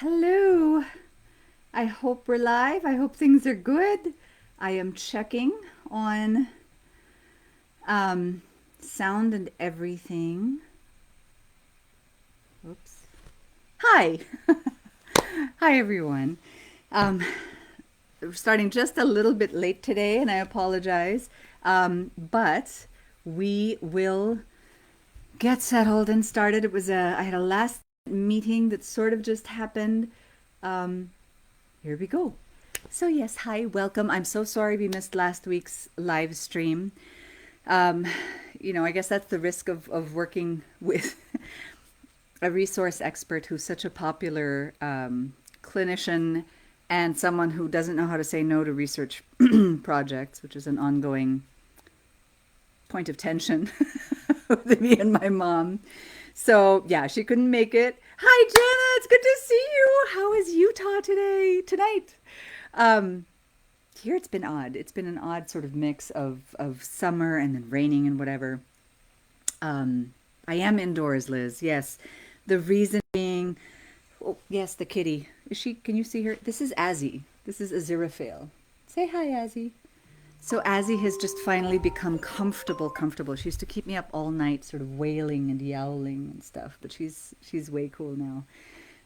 Hello. I hope we're live. I hope things are good. I am checking on um, sound and everything. Oops. Hi. Hi, everyone. We're starting just a little bit late today, and I apologize. But we will get settled and started. I had a last meeting that sort of just happened. Um, Here we go. So, yes, hi, welcome. I'm so sorry we missed last week's live stream. Um, I guess that's the risk of working with a resource expert who's such a popular clinician and someone who doesn't know how to say no to research projects, which is an ongoing point of tension with me and my mom. So, yeah, she couldn't make it. Hi, Jenna. It's good to see you. How is Utah tonight? Um, Here it's been odd. It's been an odd sort of mix of summer and then raining and whatever. Um, I am indoors, Liz. Yes. The reason being, oh, yes, the kitty. Can you see her? This is Azzy. This is Aziraphale. Say hi, Azzy. So Azzy has just finally become comfortable. She used to keep me up all night, sort of wailing and yowling and stuff, but she's way cool now.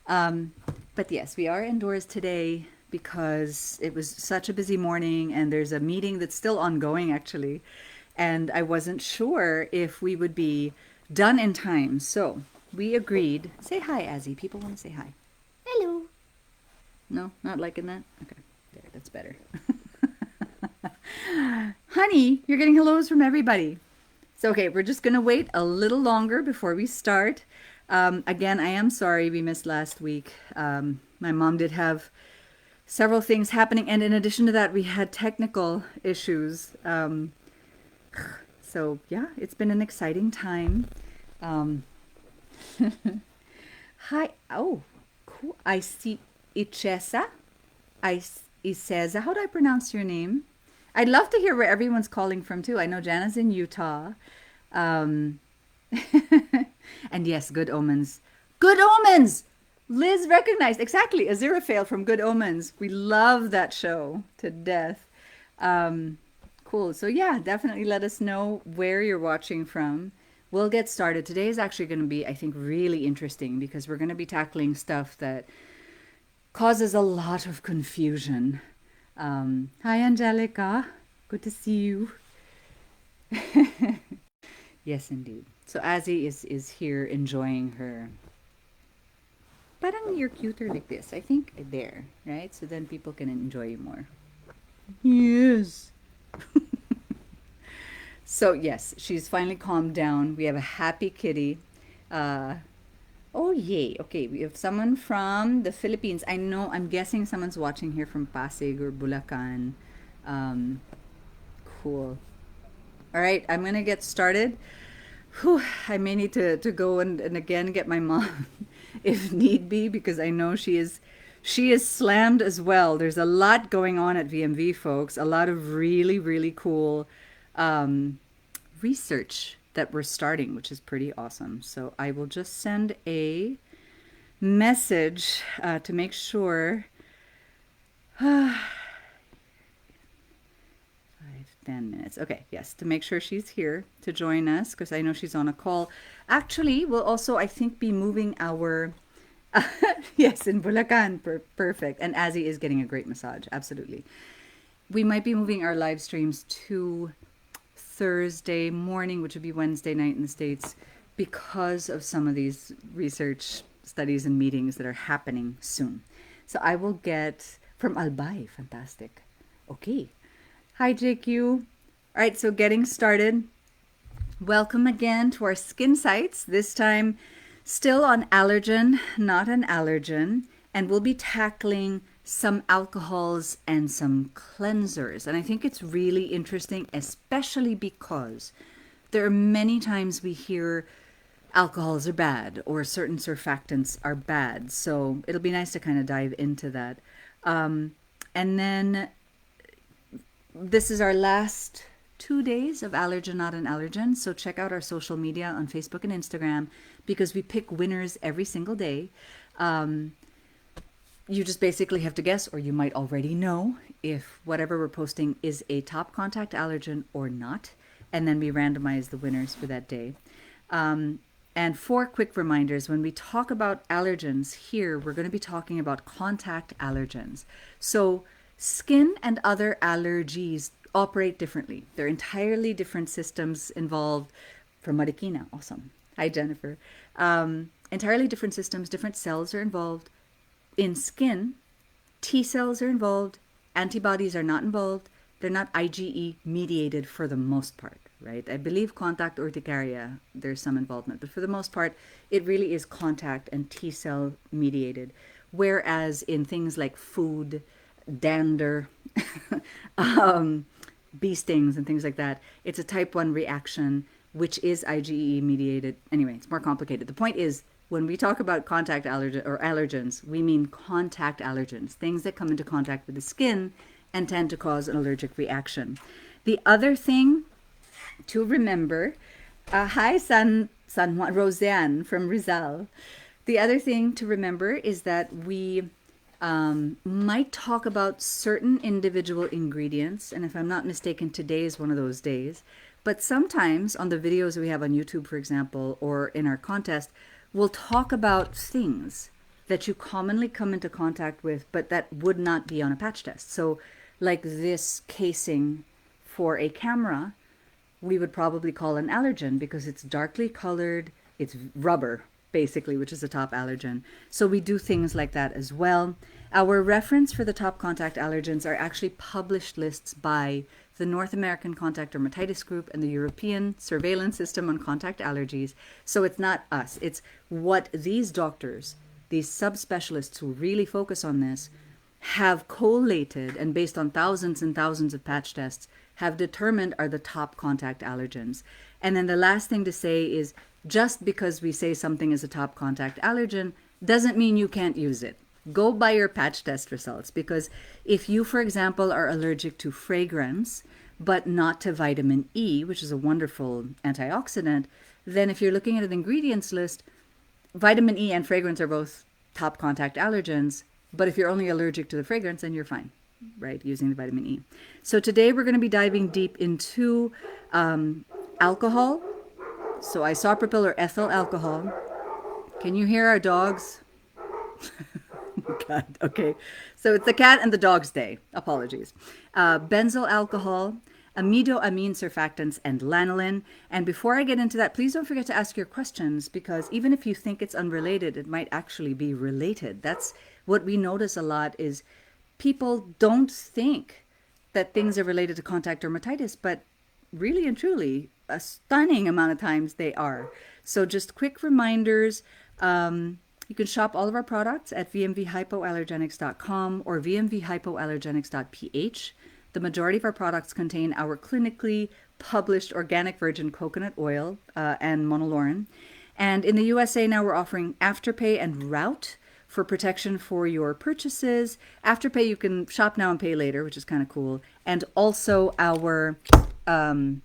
Um, but yes, we are indoors today because it was such a busy morning, and there's a meeting that's still ongoing actually, and I wasn't sure if we would be done in time. So we agreed. Say hi, Azzy. People want to say hi. Hello. No, not liking that. Okay, there, that's better. Honey, you're getting hellos from everybody. So, okay, we're just going to wait a little longer before we start. Again, I am sorry we missed last week. My mom did have several things happening, and in addition to that, we had technical issues. So, yeah, it's been an exciting time. Um, Hi. Oh, cool. I see Ichesa. Iseza. How do I pronounce your name? I'd love to hear where everyone's calling from too. I know Jana's in Utah. Um, and yes, Good Omens. Good Omens! Liz recognized exactly Aziraphale from Good Omens. We love that show to death. Um, cool. So yeah, definitely let us know where you're watching from. We'll get started. Today is actually going to be, I think, really interesting because we're going to be tackling stuff that causes a lot of confusion. Hi, Angelica. Good to see you. Yes, indeed. So Azzy is here enjoying her. Parang you're cuter like this. I think there, right? So then people can enjoy you more. Yes. So yes, she's finally calmed down. We have a happy kitty. Uh, oh yay. Okay, we have someone from the Philippines. I'm guessing someone's watching here from Pasig or Bulacan. Um, cool. All right, I'm gonna get started. Whew, I may need to go and again get my mom if need be because I know she is slammed as well. There's a lot going on at VMV, folks. A lot of really, really cool um, research that we're starting, which is pretty awesome. So I will just send a message to make sure 10 minutes. Okay, yes, to make sure she's here to join us because I know she's on a call. Actually, we'll also, I think, be moving our. Yes, in Bulacan. Perfect. And Azzy is getting a great massage. Absolutely. We might be moving our live streams to Thursday morning, which would be Wednesday night in the States, because of some of these research studies and meetings that are happening soon. So I will get from Albay. Fantastic. Okay. Hi, JQ. All right, so getting started. Welcome again to our skin sites. This time, still on allergen, not an allergen. And we'll be tackling some alcohols and some cleansers. And I think it's really interesting, especially because there are many times we hear alcohols are bad or certain surfactants are bad. So it'll be nice to kind of dive into that. And then this is our last 2 days of Allergen Not an Allergen. So check out our social media on Facebook and Instagram because we pick winners every single day. Um, You just basically have to guess, or you might already know, if whatever we're posting is a top contact allergen or not. And then we randomize the winners for that day. And 4 quick reminders. When we talk about allergens here, we're going to be talking about contact allergens. So skin and other allergies operate differently. They're entirely different systems involved. From Marikina, awesome. Hi, Jennifer. Entirely different systems, different cells are involved. In skin, T cells are involved, antibodies are not involved. They're not IgE mediated for the most part, right? I believe contact urticaria, there's some involvement, but for the most part, it really is contact and T cell mediated. Whereas in things like food, dander, bee stings and things like that, it's a type 1 reaction, which is IgE mediated. Anyway, it's more complicated. The point is, when we talk about contact allergen or allergens, we mean contact allergens, things that come into contact with the skin and tend to cause an allergic reaction. The other thing to remember, hi San Juan, Roseanne from Rizal. The other thing to remember is that we might talk about certain individual ingredients, and if I'm not mistaken, today is one of those days. But sometimes on the videos we have on YouTube, for example, or in our contest, we'll talk about things that you commonly come into contact with, but that would not be on a patch test. So like this casing for a camera, we would probably call an allergen because it's darkly colored, it's rubber, basically, which is a top allergen. So we do things like that as well. Our reference for the top contact allergens are actually published lists by the North American Contact Dermatitis Group and the European Surveillance System on Contact Allergies. So it's not us. It's what these doctors, these subspecialists who really focus on this, have collated and based on thousands and thousands of patch tests have determined are the top contact allergens. And then the last thing to say is just because we say something is a top contact allergen doesn't mean you can't use it. Go by your patch test results, because if you, for example, are allergic to fragrance, but not to vitamin E, which is a wonderful antioxidant, then if you're looking at an ingredients list, vitamin E and fragrance are both top contact allergens, but if you're only allergic to the fragrance, then you're fine, right, using the vitamin E. So today we're going to be diving deep into alcohol, so isopropyl or ethyl alcohol. Can you hear our dogs? Oh God. Okay. So it's the cat and the dog's day. Apologies. Benzyl alcohol, amido-amine surfactants, and lanolin. And before I get into that, please don't forget to ask your questions, because even if you think it's unrelated, it might actually be related. That's what we notice a lot is people don't think that things are related to contact dermatitis, but really and truly, a stunning amount of times they are. So just quick reminders. You can shop all of our products at vmvhypoallergenics.com or vmvhypoallergenics.ph. The majority of our products contain our clinically published organic virgin coconut oil and monolaurin. And in the USA now we're offering Afterpay and Route for protection for your purchases. Afterpay you can shop now and pay later, which is kind of cool. And also our, my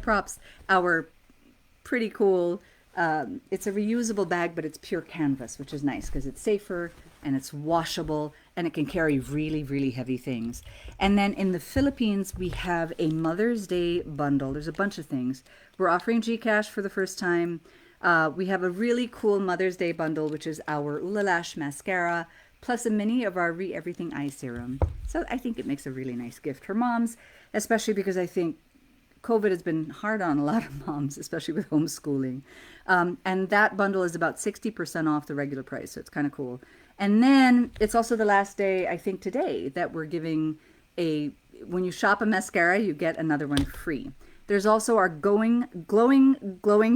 props, our pretty cool, it's a reusable bag, but it's pure canvas, which is nice because it's safer and it's washable and it can carry really, really heavy things. And then in the Philippines, we have a Mother's Day bundle. There's a bunch of things. We're offering Gcash for the first time. We have a really cool Mother's Day bundle, which is our Ulalash mascara, plus a mini of our Re-Everything Eye Serum. So I think it makes a really nice gift for moms, especially because I think COVID has been hard on a lot of moms, especially with homeschooling. And that bundle is about 60% off the regular price, so it's kind of cool. And then it's also the last day, I think today, that we're giving when you shop a mascara, you get another one free. There's also our glowing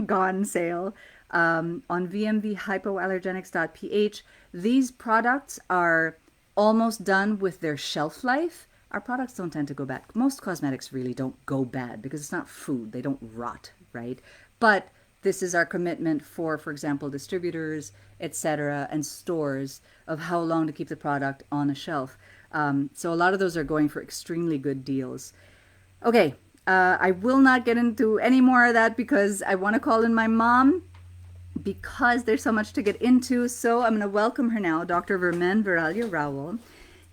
gone sale on vmvhypoallergenics.ph. These products are almost done with their shelf life. Our products don't tend to go bad. Most cosmetics really don't go bad because it's not food. They don't rot, right? But this is our commitment for example, distributors, etc., and stores of how long to keep the product on a shelf. So a lot of those are going for extremely good deals. Okay, I will not get into any more of that because I want to call in my mom. because there's so much to get into. So I'm going to welcome her now, Dr. Vermen Viralia Rowell.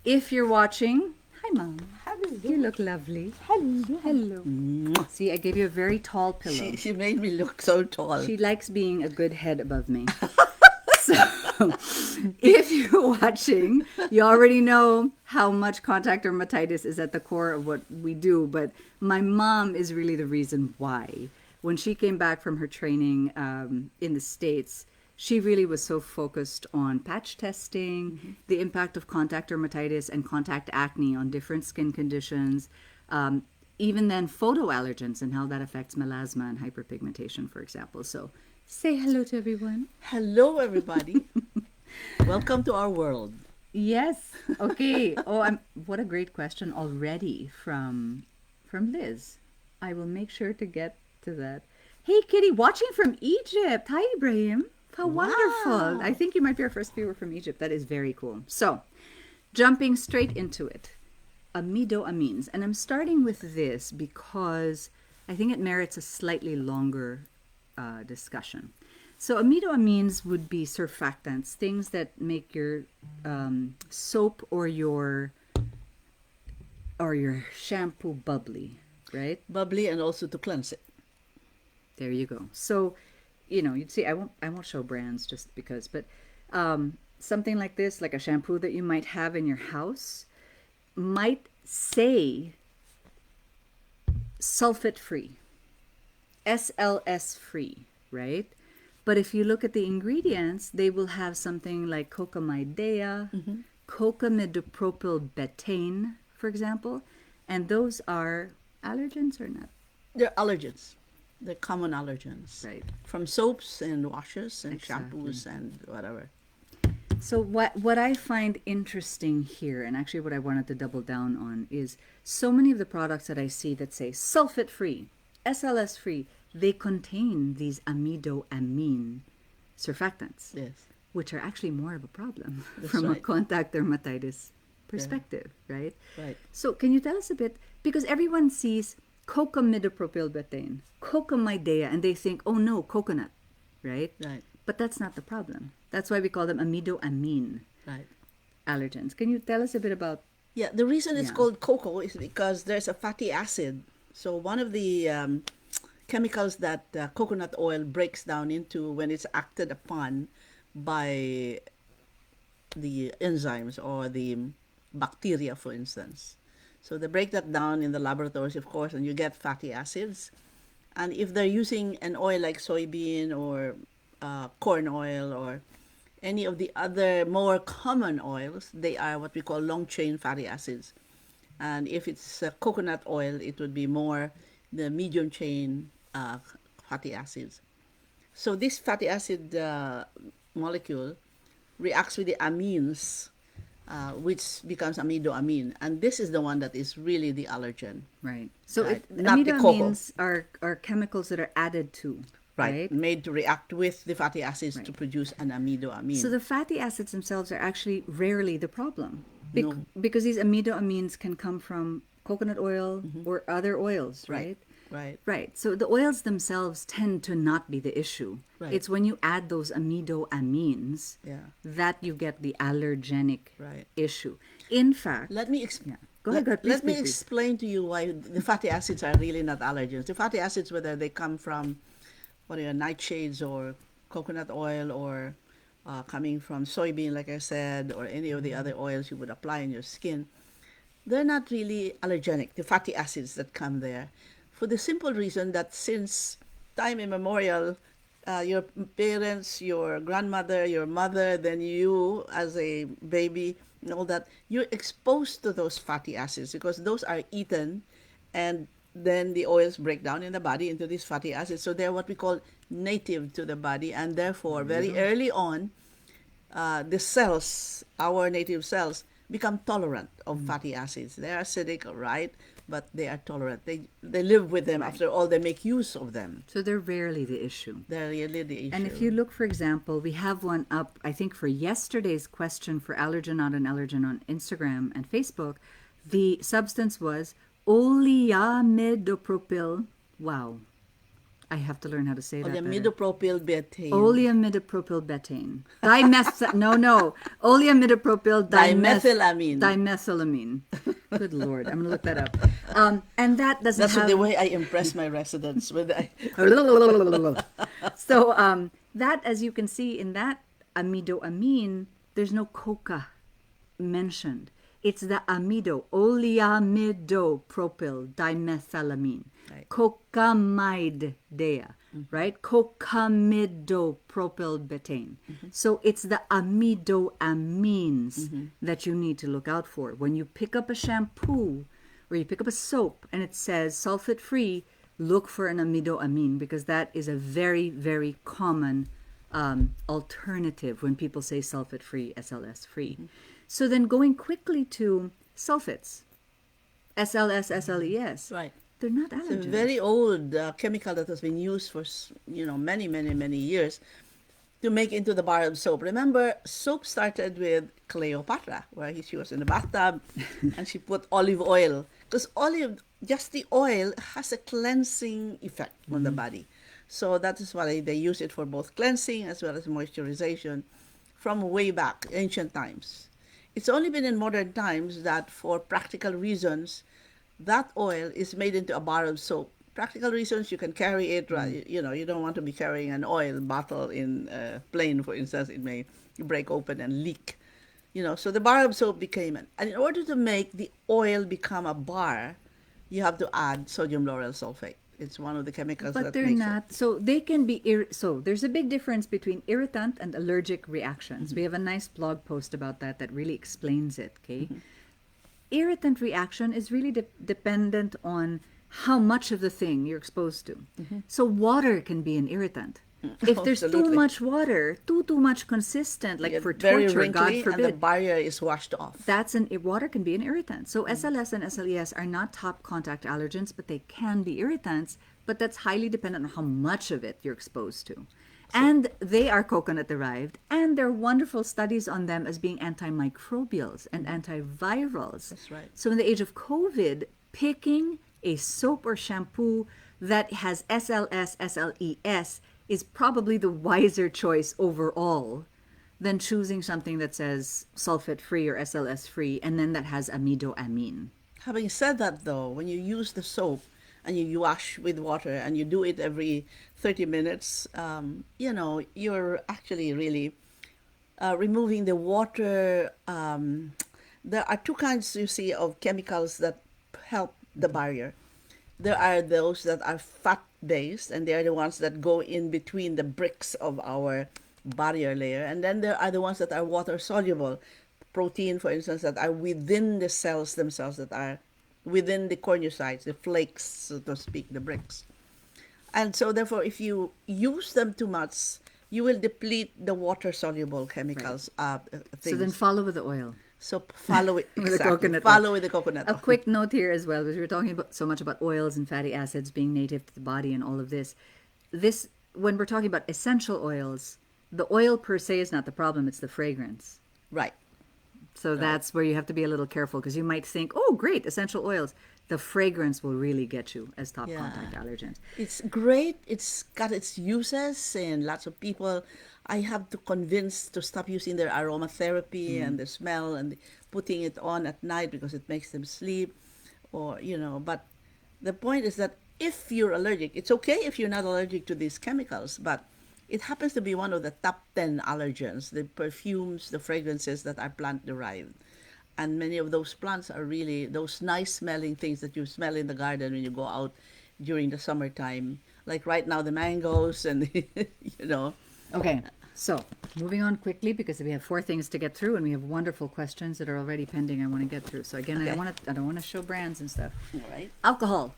If you're watching, hi, Mom. Hello. You look lovely. Hello. Hello. Mwah. See, I gave you a very tall pillow. She made me look so tall. She likes being a good head above me. So, if you're watching, you already know how much contact dermatitis is at the core of what we do. But my mom is really the reason why. When she came back from her training in the States, she really was so focused on patch testing, the impact of contact dermatitis and contact acne on different skin conditions, even then photoallergens and how that affects melasma and hyperpigmentation, for example. So say hello to everyone. Hello, everybody. Welcome to our world. Yes. Okay. Oh, what a great question already from Liz. I will make sure to get to that. Hey, Kitty, watching from Egypt. Hi, Ibrahim. How wonderful. Wow. I think you might be our first viewer from Egypt. That is very cool. So, jumping straight into it. Amidoamines. And I'm starting with this because I think it merits a slightly longer discussion. So amidoamines would be surfactants, things that make your soap or your shampoo bubbly, right? Bubbly and also to cleanse it. There you go. So, you'd see I won't show brands just because, but something like this, like a shampoo that you might have in your house, might say sulfate free, SLS free, right? But if you look at the ingredients, they will have something like cocamidea, cocamidopropyl betaine, for example, and those are allergens or not? They're allergens. They're common allergens. Right. From soaps and washes and Exactly. shampoos and whatever. So what I find interesting here, and actually what I wanted to double down on, is so many of the products that I see that say sulfate free, SLS free, they contain these amidoamine surfactants, Yes. which are actually more of a problem That's from a right. contact dermatitis perspective, right? Right. So can you tell us a bit, because everyone sees cocamidopropyl betaine, cocamidea, and they think, oh no, coconut, right? Right. But that's not the problem. That's why we call them amidoamine Right. allergens. Can you tell us a bit about? Yeah, the reason it's Yeah. called cocoa is because there's a fatty acid. So one of the chemicals that coconut oil breaks down into when it's acted upon by the enzymes or the bacteria, for instance. So they break that down in the laboratories, of course, and you get fatty acids. And if they're using an oil like soybean or corn oil or any of the other more common oils, they are what we call long chain fatty acids. And if it's coconut oil, it would be more the medium chain fatty acids. So this fatty acid molecule reacts with the amines, which becomes amidoamine. And this is the one that is really the allergen. Right. So Right. Not the amidoamines are chemicals that are added to, right? Made to react with the fatty acids to Right. produce an amidoamine. So the fatty acids themselves are actually rarely the problem. No. Because these amidoamines can come from coconut oil or other oils, right? Right. Right. So the oils themselves tend to not be the issue. Right. It's when you add those amidoamines Yeah. that you get the allergenic Right. issue. In fact, Let me Go ahead, please, let me please, please. explain to you why the fatty acids are really not allergens. The fatty acids, whether they come from nightshades or coconut oil or coming from soybean, like I said, or any of the other oils you would apply on your skin, they're not really allergenic, the fatty acids that come there, for the simple reason that since time immemorial, your parents, your grandmother, your mother, then you as a baby, and all that, you're exposed to those fatty acids because those are eaten and then the oils break down in the body into these fatty acids. So they're what we call native to the body, and therefore, very early on, the cells, our native cells, become tolerant of fatty acids. They're acidic, right? But they are tolerant. They live with them. Right. After all, they make use of them. so they're rarely the issue. They're really the issue. And if you look, for example, we have one up, I think, for yesterday's question for Allergen Not an Allergen on Instagram and Facebook. The substance was oleamidopropyl. Wow. I have to learn how to say that better. Imidopropyl betaine. Oleamidopropylbetaine. No. Dimethylamine. Dimethylamine. Good Lord. I'm going to look that up. And that doesn't That's the have. way I impress my residents with. So that, as you can see in that amidoamine, there's no coca mentioned. It's the amido, oleamidopropyl dimethylamine, Right. cocamide dea, right? Cocamidopropyl betaine. So it's the amidoamines that you need to look out for. When you pick up a shampoo or you pick up a soap and it says sulfate free, look for an amidoamine because that is a very, very common alternative when people say sulfate free, SLS free. So then going quickly to sulfates, SLS, SLES, Right. they're not It's a allergens. very old chemical that has been used for many, many, many years to make into the bar of soap. Remember, soap started with Cleopatra, where she was in the bathtub and she put olive oil. Because just the oil has a cleansing effect on the body. So that is why they use it for both cleansing as well as moisturization from way back, ancient times. It's only been in modern times that for practical reasons, that oil is made into a bar of soap. Practical reasons, you can carry it, right? You don't want to be carrying an oil bottle in a plane, for instance. It may break open and leak. So the bar of soap became and in order to make the oil become a bar, you have to add sodium lauryl sulfate. It's one of the chemicals But that they're makes it. not. So they can be. So there's a big difference between irritant and allergic reactions. We have a nice blog post about that really explains it. Okay. Irritant reaction is really dependent on how much of the thing you're exposed to. So water can be an irritant. If there's too Absolutely. much water, too much consistent, like Get for very torture, God wrinkly and the forbid, barrier is washed off. water can be an irritant. So SLS and SLES are not top contact allergens, but they can be irritants. But that's highly dependent on how much of it you're exposed to. And they are coconut derived, and there are wonderful studies on them as being antimicrobials and antivirals. That's right. So in the age of COVID, picking a soap or shampoo that has SLS, SLES is probably the wiser choice overall than choosing something that says sulfate free or SLS free and then that has amidoamine. Having said that, though, when you use the soap and you wash with water and you do it every 30 minutes, you're actually really removing the water. There are two kinds, you see, of chemicals that help the barrier. There are those that are fat based, and they are the ones that go in between the bricks of our barrier layer. And then there are the ones that are water soluble, protein, for instance, that are within the cells themselves, that are within the cornucoids, the flakes, so to speak, the bricks. And so, therefore, if you use them too much, you will deplete the water soluble chemicals, So then things. follow with the oil. So follow it With the exactly. coconut oil. Follow with the coconut A oil. quick note here as well, because we were talking about so much about oils and fatty acids being native to the body and all of this. This, when we're talking about essential oils, the oil per se is not the problem, it's the fragrance. Right. So that's where you have to be a little careful because you might think, oh, great, essential oils. The fragrance will really get you as top Yeah. contact allergens. It's great. It's got its uses, and lots of people I have to convince to stop using their aromatherapy and the smell and putting it on at night because it makes them sleep, but the point is that if you're allergic, it's okay if you're not allergic to these chemicals, but it happens to be one of the top 10 allergens, the perfumes, the fragrances that are plant derived. And many of those plants are really those nice smelling things that you smell in the garden when you go out during the summertime. Like right now, the mangoes and, you know. Okay, so moving on quickly because we have 4 things to get through and we have wonderful questions that are already pending I want to get through. So again, Okay. I don't want to show brands and stuff. All right. Alcohol.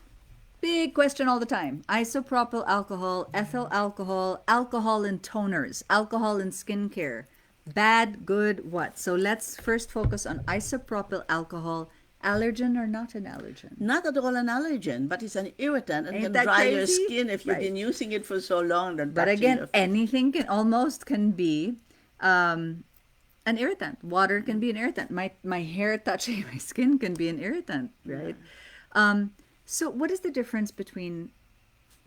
Big question all the time. Isopropyl alcohol, ethyl alcohol, alcohol in toners, alcohol in skincare. Bad, good, what? So let's first focus on isopropyl alcohol. Allergen or not an allergen? Not at all an allergen, but it's an irritant and Ain't can that dry your crazy? skin if you've Right. been using it for so long. Then But touching again, your- anything can be an irritant. Water can be an irritant. My hair touching my skin can be an irritant, right? So what is the difference between?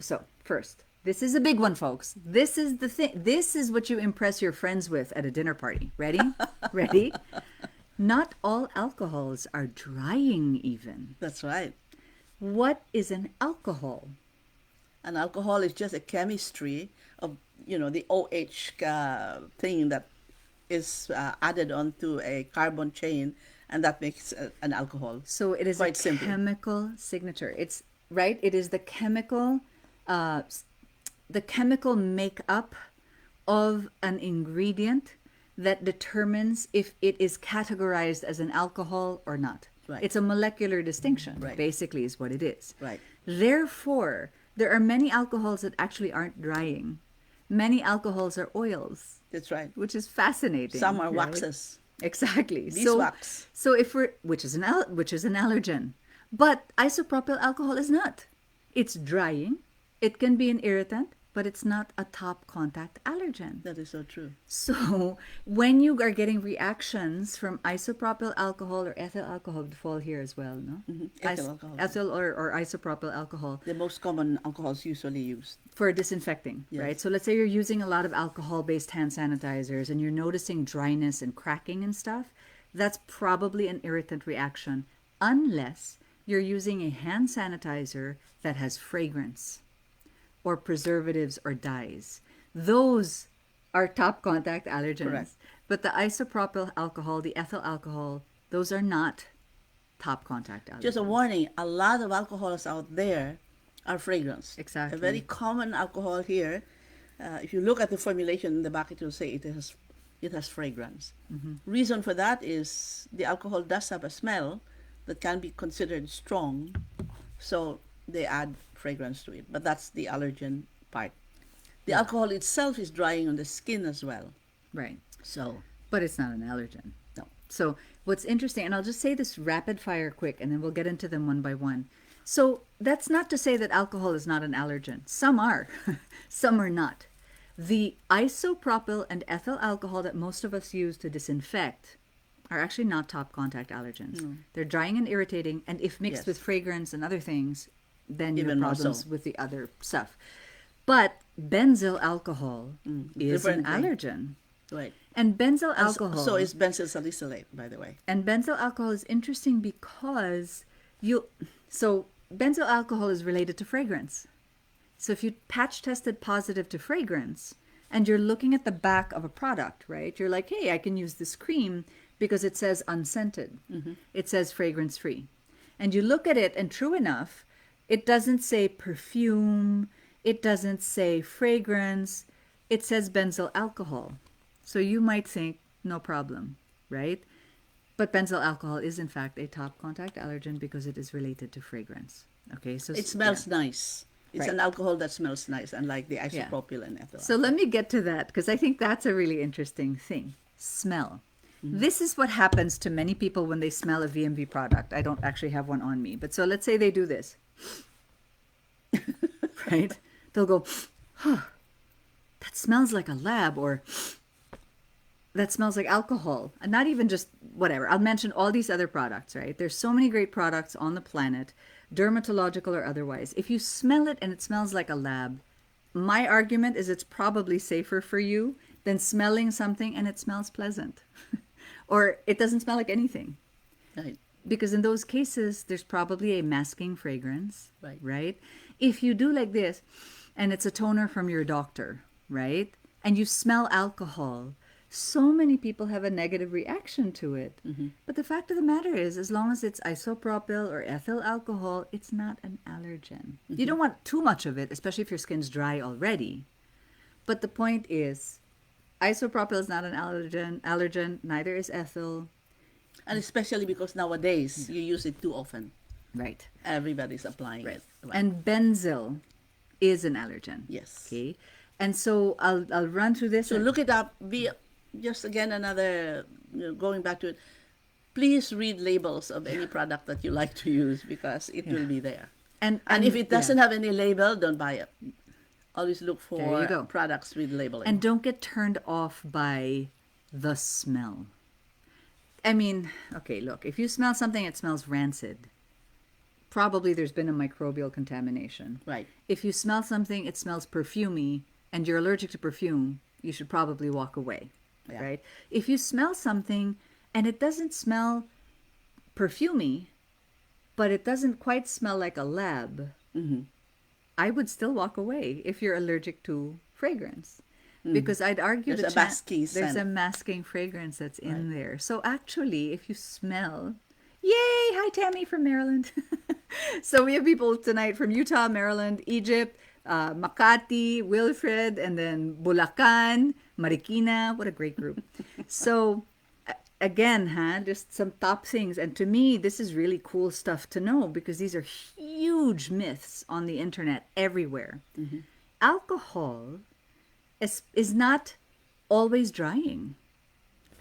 So first, This is a big one, folks. This is the thing. This is what you impress your friends with at a dinner party. Ready? Ready? Not all alcohols are drying, even. That's right. What is an alcohol? And alcohol is just a chemistry of, the OH thing that is added onto a carbon chain, and that makes an alcohol. So it is Quite a simply. chemical signature. It's right. It is uh, the chemical makeup of an ingredient that determines if it is categorized as an alcohol or not. Right. It's a molecular distinction, Right. basically, is what it is. Right. Therefore, there are many alcohols that actually aren't drying. Many alcohols are oils, That's right. which is fascinating. Some are right? waxes. Exactly. Beeswax. So if we're which is an allergen, but isopropyl alcohol is not. It's drying. It can be an irritant, but it's not a top contact allergen. That is so true. So when you are getting reactions from isopropyl alcohol or ethyl alcohol, would fall here as well, no? Ethyl alcohol. Ethyl or isopropyl alcohol The most common alcohols usually used. for disinfecting, Yes. right? So let's say you're using a lot of alcohol-based hand sanitizers and you're noticing dryness and cracking and stuff. That's probably an irritant reaction, unless you're using a hand sanitizer that has fragrance or preservatives or dyes. Those are top contact allergens. Correct. But the isopropyl alcohol, the ethyl alcohol, those are not top contact allergens. Just a warning, a lot of alcohols out there are fragrance. Exactly. A very common alcohol here, if you look at the formulation in the back, it will say it has fragrance. Reason for that is the alcohol does have a smell that can be considered strong, so they add fragrance to it. But that's the allergen part. The alcohol itself is drying on the skin as well. Right. So, But it's not an allergen. no. So what's interesting, and I'll just say this rapid fire quick, and then we'll get into them one by one. So that's not to say that alcohol is not an allergen. Some are, some are not. The isopropyl and ethyl alcohol that most of us use to disinfect are actually not top contact allergens. They're drying and irritating, and if mixed Yes. with fragrance and other things, then you have Even more problems so. with the other stuff. But benzyl alcohol is an different thing. allergen. Right. And benzyl And alcohol. So is benzyl salicylate, by the way. And benzyl alcohol is interesting because so benzyl alcohol is related to fragrance. So if you patch tested positive to fragrance and you're looking at the back of a product, right? You're like, hey, I can use this cream because it says unscented. It says fragrance free. And you look at it, and true enough, it doesn't say perfume, it doesn't say fragrance, it says benzyl alcohol. So you might think, no problem, right? But benzyl alcohol is in fact a top contact allergen because it is related to fragrance. Okay, so It smells nice. It's Right. an alcohol that smells nice, unlike the isopropyl and ethyl. So let me get to that because I think that's a really interesting thing. Smell. This is what happens to many people when they smell a VMV product. I don't actually have one on me, but so let's say they do this. Right? They'll go, huh, that smells like a lab, or that smells like alcohol. And not even just whatever. I'll mention all these other products, right? There's so many great products on the planet, dermatological or otherwise. If you smell it and it smells like a lab, my argument is it's probably safer for you than smelling something and it smells pleasant. Or it doesn't smell like anything. Right. Because in those cases, there's probably a masking fragrance, Right. right? If you do like this, and it's a toner from your doctor, right? And you smell alcohol, so many people have a negative reaction to it. But the fact of the matter is, as long as it's isopropyl or ethyl alcohol, it's not an allergen. You don't want too much of it, especially if your skin's dry already. But the point is, isopropyl is not an allergen, neither is ethyl. And especially because nowadays you use it too often. Right. Everybody's applying it. Right. And benzyl is an allergen. Yes. Okay. And so I'll run through this. So look it up. Just again another, going back to it. Please read labels of any product that you like to use because it will be there. And if it doesn't yeah. have any label, don't buy it. Always look There you for go. products with labeling. And don't get turned off by the smell. I mean, okay, look, if you smell something that smells rancid, probably there's been a microbial contamination. Right. If you smell something, it smells perfumey, and you're allergic to perfume, you should probably walk away, Yeah. right? If you smell something and it doesn't smell perfumey, but it doesn't quite smell like a lab, I would still walk away if you're allergic to fragrance. Because I'd argue There's a masking there's a scent. masking fragrance that's in Right. there. So actually, if you smell, yay! Hi, Tammy from Maryland. So we have people tonight from Utah, Maryland, Egypt, Makati, Wilfred, and then Bulacan, Marikina. What a great group. So again, just some top things. And to me, this is really cool stuff to know because these are huge myths on the internet everywhere. Alcohol is not always drying.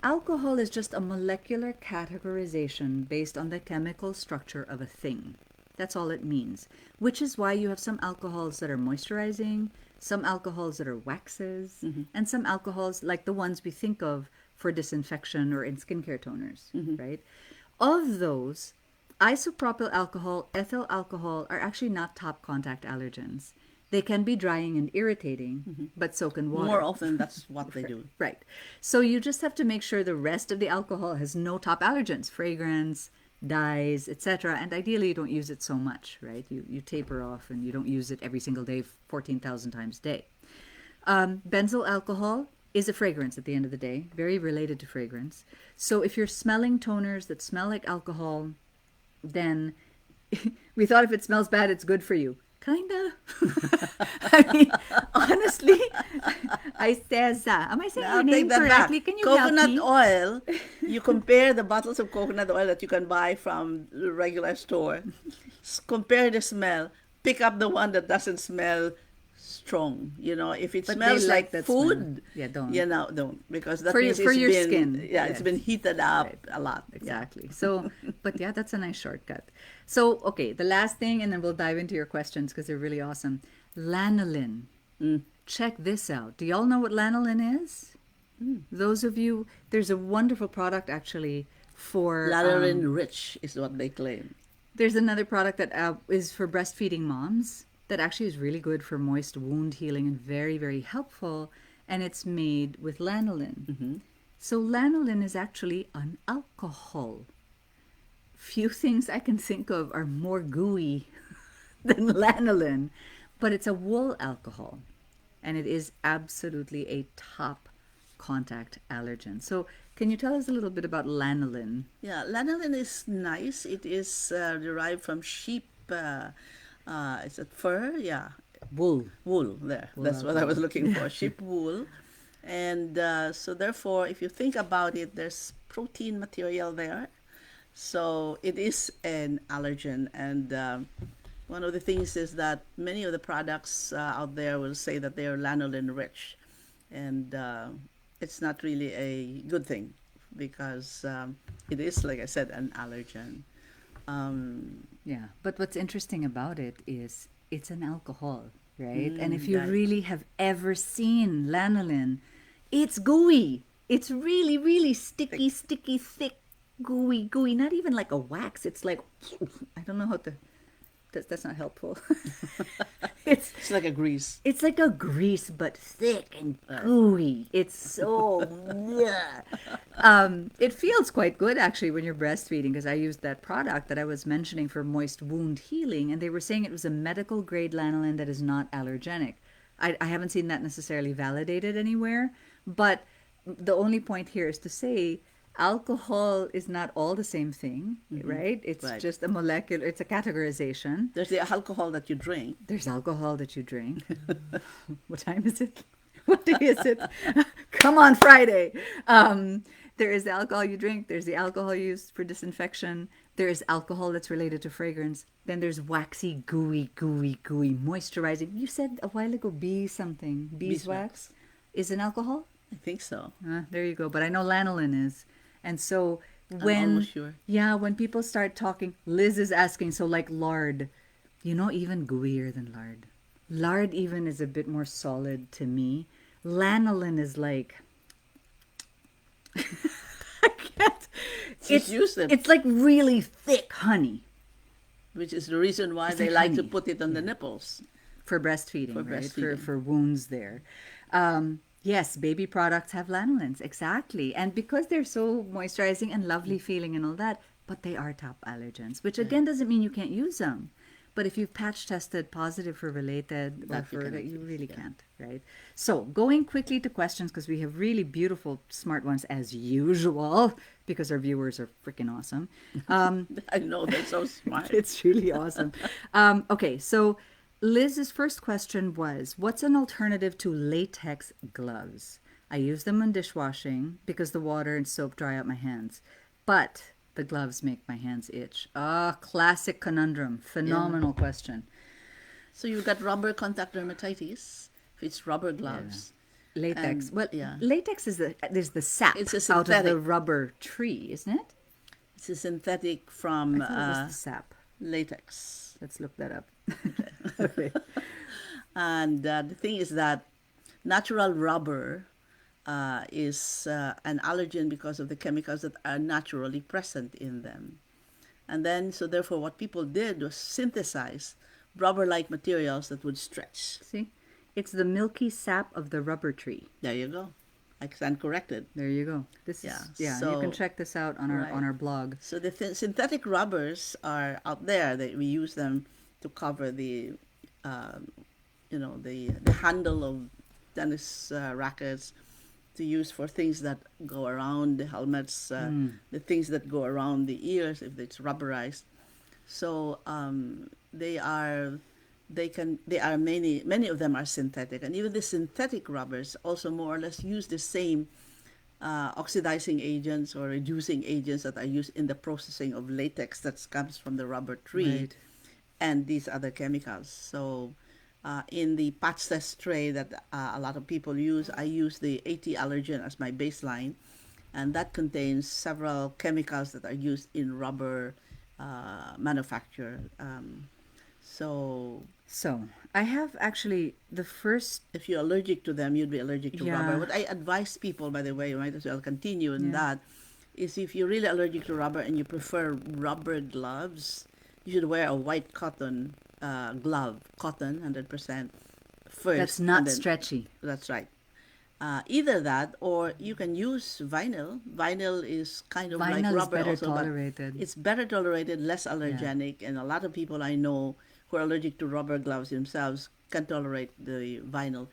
Alcohol is just a molecular categorization based on the chemical structure of a thing. That's all it means. Which is why you have some alcohols that are moisturizing, some alcohols that are waxes, and some alcohols like the ones we think of for disinfection or in skincare toners, right? Of those, isopropyl alcohol, ethyl alcohol are actually not top contact allergens. They can be drying and irritating, but so can water. More often, that's what they do. Right. So you just have to make sure the rest of the alcohol has no top allergens, fragrance, dyes, etc. And ideally, you don't use it so much, right? You taper off and you don't use it every single day, 14,000 times a day. Benzyl alcohol is a fragrance at the end of the day, very related to fragrance. So if you're smelling toners that smell like alcohol, then we thought if it smells bad, it's good for you. Kinda. I mean, honestly, I says that. Am I saying I'll your take name that correctly? back. Can you help Coconut me? oil, you compare the bottles of coconut oil that you can buy from the regular store. Compare the smell. Pick up the one that doesn't smell strong. If it But smells they like like that food, smell. Yeah, don't. don't. Because that For means for it's your been, skin. yeah, it's Yes. been heated up Right. a lot. Yeah. Exactly. So, but yeah, that's a nice shortcut. So, okay, the last thing, and then we'll dive into your questions because they're really awesome. Lanolin. Check this out. Do y'all know what lanolin is? Those of you, there's a wonderful product actually for. Lanolin rich is what they claim. There's another product that is for breastfeeding moms that actually is really good for moist wound healing and very, very helpful. And it's made with lanolin. So lanolin is actually an alcohol. Few things I can think of are more gooey than lanolin, but it's a wool alcohol. And it is absolutely a top contact allergen. So can you tell us a little bit about lanolin? Yeah, lanolin is nice. It is derived from sheep. Is it fur? Yeah, Wool. wool. There, Wool that's what I was alcohol. looking for. Sheep wool, and so therefore, if you think about it, there's protein material there. So it is an allergen, and one of the things is that many of the products out there will say that they are lanolin rich, and it's not really a good thing because it is, like I said, an allergen. Yeah, but what's interesting about it is it's an alcohol, right? And if you Right. really have ever seen lanolin, it's gooey. It's really, really sticky, sticky, thick, gooey. Not even like a wax. It's like, I don't know how to. That's not helpful. it's It's like a grease. it's like a grease, but thick and gooey. It's so. Bleh. It feels quite good actually when you're breastfeeding because I used that product that I was mentioning for moist wound healing, and they were saying it was a medical grade lanolin that is not allergenic. I haven't seen that necessarily validated anywhere, but the only point here is to say alcohol is not all the same thing, right? It's Right. just a molecular, it's a categorization. There's the alcohol that you drink. There's alcohol that you drink. What time is it? What day is it? Come on, Friday. There is the alcohol you drink. There's the alcohol used for disinfection. There is alcohol that's related to fragrance. Then there's waxy, gooey moisturizing. You said a while ago something. Beeswax is an alcohol? I think so. There you go. But I know lanolin is. And so I'm when almost sure. yeah, when people start talking, Liz is asking, so like lard, even gooier than lard. Lard even is a bit more solid to me. Lanolin is like I can't. Just use it. It's like really thick honey. which is the reason why It's they like like to honey. put it on the Yeah. nipples For for breastfeeding, right? breastfeeding. For wounds there. Yes, baby products have lanolins, exactly. And because they're so moisturizing and lovely feeling and all that, but they are top allergens, which Right. again doesn't mean you can't use them. But if you've patch tested positive for related or That you for that, cannot you use. really Yeah. can't, right? So going quickly to questions because we have really beautiful, smart ones as usual because our viewers are freaking awesome. I know they're so smart. It's really awesome. Okay, so Liz's first question was, what's an alternative to latex gloves? I use them when dishwashing because the water and soap dry out my hands, but the gloves make my hands itch. Ah, classic conundrum. Yeah. Phenomenal question. So you've got rubber contact dermatitis. If it's rubber Yeah. gloves, Latex. and Well, yeah, latex is there's the sap it's a out of the synthetic. rubber tree, isn't it? It's a synthetic I from thought it was the sap. latex. Let's look that up. Okay. Okay. And the thing is that natural rubber is an allergen because of the chemicals that are naturally present in them. And then, so therefore, what people did was synthesize rubber-like materials that would stretch. See? It's the milky sap of the rubber tree. There you go. I stand corrected. There you go. This Yeah. is yeah, you can So check this out on right. our blog. So the synthetic rubbers are out there. That we use them to cover the, um, the handle of tennis rackets, to use for things that go around the helmets, the things that go around the ears if it's rubberized. So they are many of them are synthetic, and even the synthetic rubbers also more or less use the same oxidizing agents or reducing agents that are used in the processing of latex that comes from the rubber tree Right. and these other chemicals. So in the patch test tray that a lot of people use, I use the 80 allergen as my baseline, and that contains several chemicals that are used in rubber manufacture. So So, I have actually the first if you're allergic to them, you'd be allergic to rubber. yeah, What I advise people, by the way, you might as well continue in yeah. that, is if you're really allergic to rubber and you prefer rubber gloves, you should wear a white cotton glove, cotton 100% That's first, and not then stretchy. that's right. Either that, or you can use vinyl. Vinyl is kind of like Vinyl is rubber better also, but tolerated. it's better tolerated, less Yeah. allergenic, and a lot of people I know who are allergic to rubber gloves themselves can tolerate the vinyl.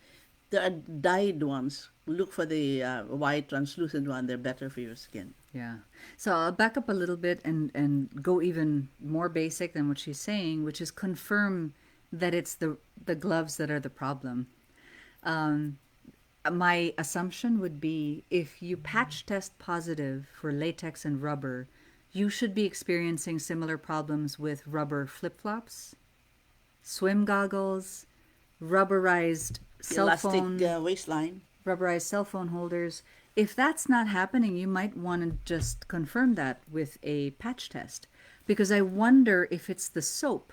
There are dyed ones. Look for the white translucent one. They're better for your skin. Yeah. So I'll back up a little bit and go even more basic than what she's saying, which is confirm that it's the gloves that are the problem. Um, my assumption would be if you patch test positive for latex and rubber, you should be experiencing similar problems with rubber flip-flops, swim goggles, rubberized The cell elastic phone waistline. rubberized cell phone holders. If that's not happening, you might want to just confirm that with a patch test because I wonder if it's the soap,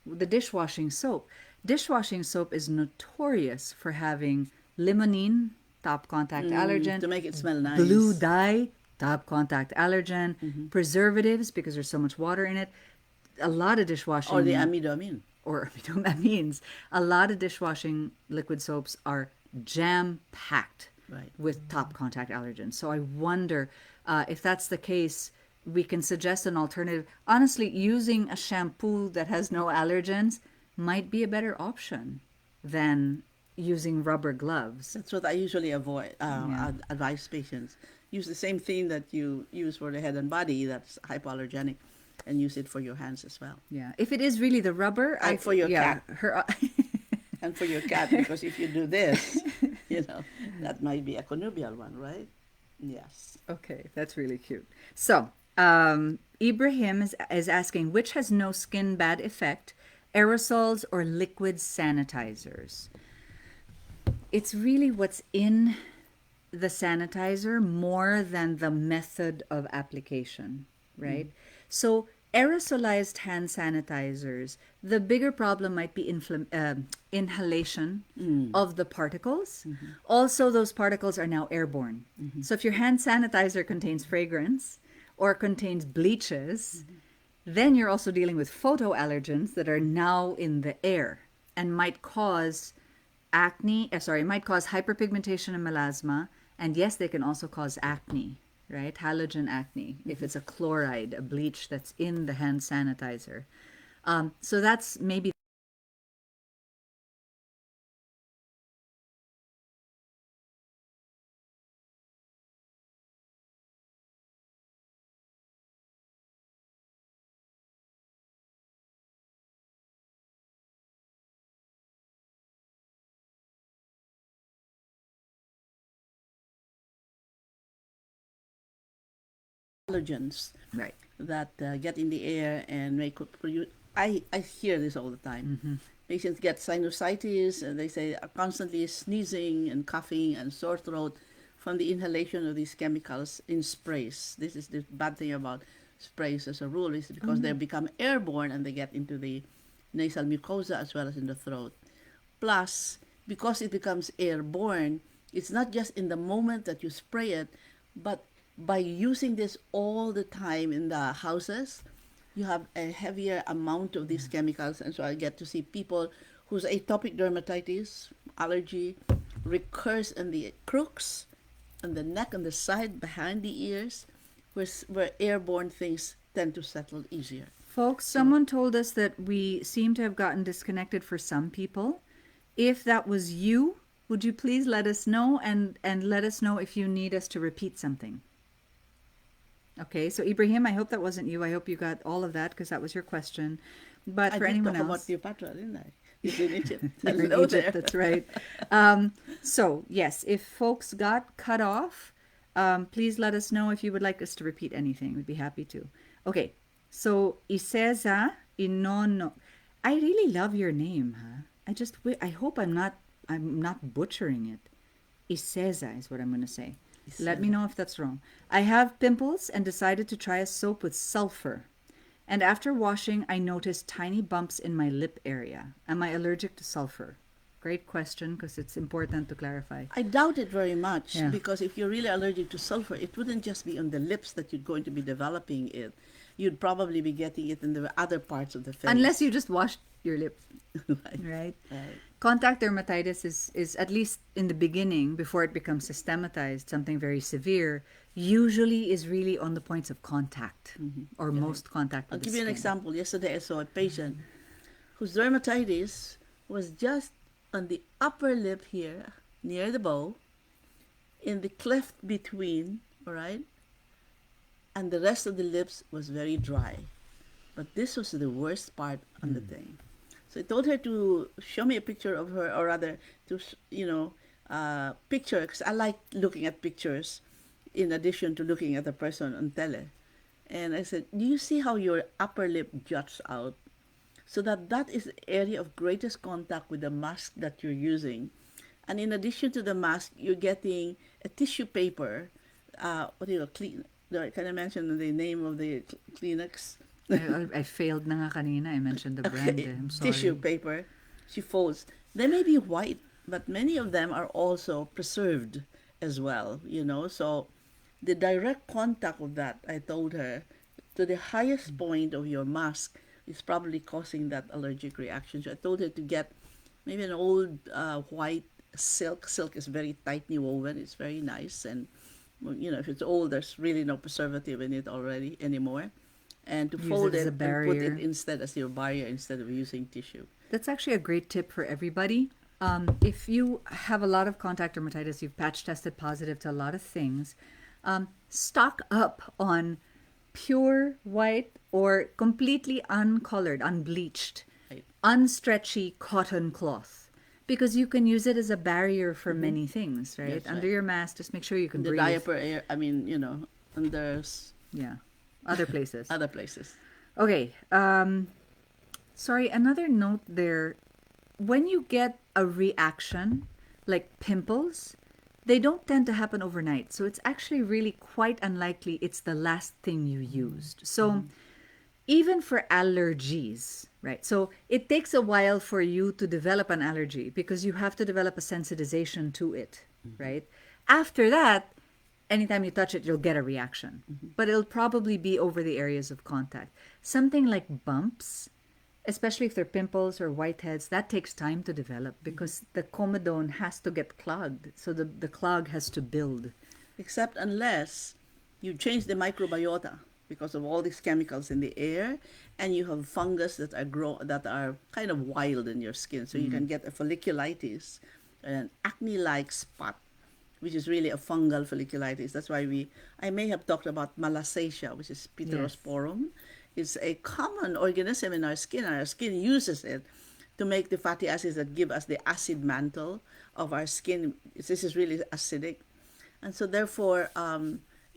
the dishwashing soap. Dishwashing soap is notorious for having limonene, top contact allergen, To make it smell blue nice. dye, top contact allergen, preservatives because there's so much water in it. A lot of Or the dishwashing amido-amine. or you know what that means, a lot of dishwashing liquid soaps are jam packed Right. with top contact allergens. So I wonder if that's the case, we can suggest an alternative. Honestly, using a shampoo that has no allergens might be a better option than using rubber gloves. That's what I usually avoid. Yeah. Advise patients use the same thing that you use for the head and body. That's hypoallergenic, and use it for your hands as well, Yeah. If it is really the rubber, and for your yeah, cat, her and for your cat. Because if you do this, that might be a connubial one, right? Yes. Okay, that's really cute. So, Ibrahim is asking which has no skin bad effect, aerosols or liquid sanitizers? It's really what's in the sanitizer more than the method of application, right? So, aerosolized hand sanitizers, the bigger problem might be inhalation of the particles. Also, those particles are now airborne. So, if your hand sanitizer contains fragrance or contains bleaches, Then you're also dealing with photoallergens that are now in the air and might cause might cause hyperpigmentation and melasma. And yes, they can also cause acne, right? Halogen acne, if it's a chloride, a bleach that's in the hand sanitizer. So that's maybe Allergens right. that get in the air and may could produce. I hear this all the time. Mm-hmm. Patients get sinusitis and they say are constantly sneezing and coughing and sore throat from the inhalation of these chemicals in sprays. This is the bad thing about sprays as a rule is because they Mm-hmm. become airborne and they get into the nasal mucosa as well as in the throat. Plus, because it becomes airborne, it's not just in the moment that you spray it, but by using this all the time in the houses, you have a heavier amount of these chemicals. And so I get to see people whose atopic dermatitis, allergy, recurs in the crooks, on the neck, on the side, behind the ears, where airborne things tend to settle easier. Folks, So someone told us that we seem to have gotten disconnected for some people. If that was you, would you please let us know and let us know if you need us to repeat something? Okay, so Ibrahim, I hope that wasn't you. I hope you got all of that because that was your question. But I for did anyone talk about else, Cleopatra, didn't I? He's in Egypt. you're in Hello Egypt, there. that's right. So, yes, if folks got cut off, please let us know if you would like us to repeat anything. We'd be happy to. Okay, so Iseza Inono. I really love your name, huh? I hope I'm not butchering it. Iseza is what I'm going to say. He Let says me that. know if that's wrong. I have pimples and decided to try a soap with sulfur. And after washing, I noticed tiny bumps in my lip area. Am I allergic to sulfur? Great question because it's important to clarify. I doubt it very much Yeah. because if you're really allergic to sulfur, it wouldn't just be on the lips that you're going to be developing it. You'd probably be getting it in the other parts of the Unless face. you just washed your lips, Right. right? Right. Contact dermatitis is, at least in the beginning, before it becomes systematized, something very severe, usually is really on the points of contact or Right. most contact I'll with the give you an skin. example. Yesterday I saw a patient whose dermatitis was just on the upper lip here, near the bow, in the cleft between, all right, and the rest of the lips was very dry. But this was the worst part on the thing. So I told her to show me a picture of her, or rather, to, picture, because I like looking at pictures in addition to looking at the person on tele. And I said, do you see how your upper lip juts out? So that is the area of greatest contact with the mask that you're using. And in addition to the mask, you're getting a tissue paper. What do you know, clean? Can I mention the name of the Kleenex? I failed na nga kanina. I mentioned the brand. Okay, I'm tissue sorry. paper. She folds. They may be white, but many of them are also preserved as well, you know. So the direct contact of that, I told her, to the highest point of your mask is probably causing that allergic reaction. So I told her to get maybe an old white silk. Silk is very tightly woven. It's very nice. And, well, you know, if it's old, there's really no preservative in it already anymore. And to Use it fold as a it and put it barrier. instead as your barrier instead of using tissue. That's actually a great tip for everybody. If you have a lot of contact dermatitis, you've patch tested positive to a lot of things, stock up on pure white or completely uncolored, unbleached, Right. unstretchy cotton cloth because you can use it as a barrier for Mm-hmm. many things, right? That's Under right. your mask, just make sure you can And the breathe. diaper air, I mean, you know, and there's Yeah. Other places. other places. Okay. Sorry, another note there. When you get a reaction, like pimples, they don't tend to happen overnight. So it's actually really quite unlikely it's the last thing you used. So even for allergies, right? So it takes a while for you to develop an allergy because you have to develop a sensitization to it, right? After that, anytime you touch it, you'll get a reaction. Mm-hmm. But it'll probably be over the areas of contact. Something like bumps, especially if they're pimples or whiteheads, that takes time to develop because the comedone has to get clogged. So the clog has to build. Except unless you change the microbiota because of all these chemicals in the air, and you have fungus that are kind of wild in your skin, so you can get a folliculitis, an acne-like spot, which is really a fungal folliculitis. That's why I may have talked about malassezia, which is Yes. Pityrosporum. It's a common organism in our skin, and our skin uses it to make the fatty acids that give us the acid mantle of our skin. This is really acidic. And so therefore,